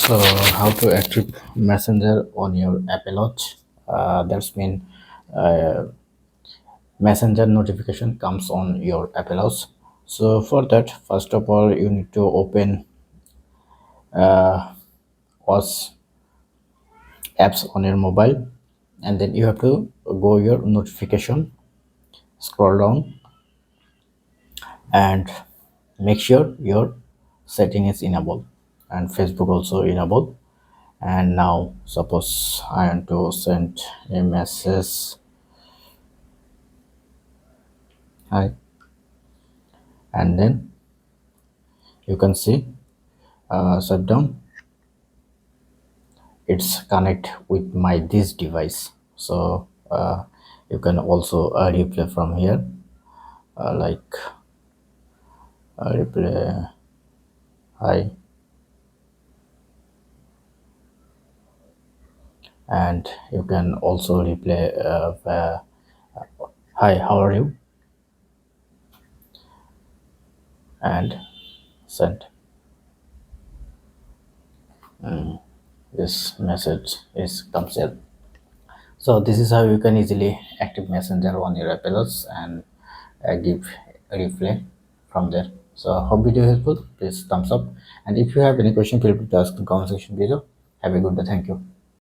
So, how to active Messenger on your Apple Watch? That's mean Messenger notification comes on your Apple Watch. So, for that, first of all, you need to open Watch apps on your mobile, and then you have to go your notification, scroll down, and make sure your setting is enabled, and Facebook also enabled. And now, suppose I want to send a message. Hi, and then you can see shutdown, it's connect with my this device. So you can also replay from here, like replay. Hi, and you can also replay hi, how are you, and send. This message is comes here. So this is how you can easily active Messenger on your Apple Watch and give a replay from there. So hope video helpful. Please thumbs up, and if you have any question, feel free to ask in the comment section below. Have a good day. Thank you.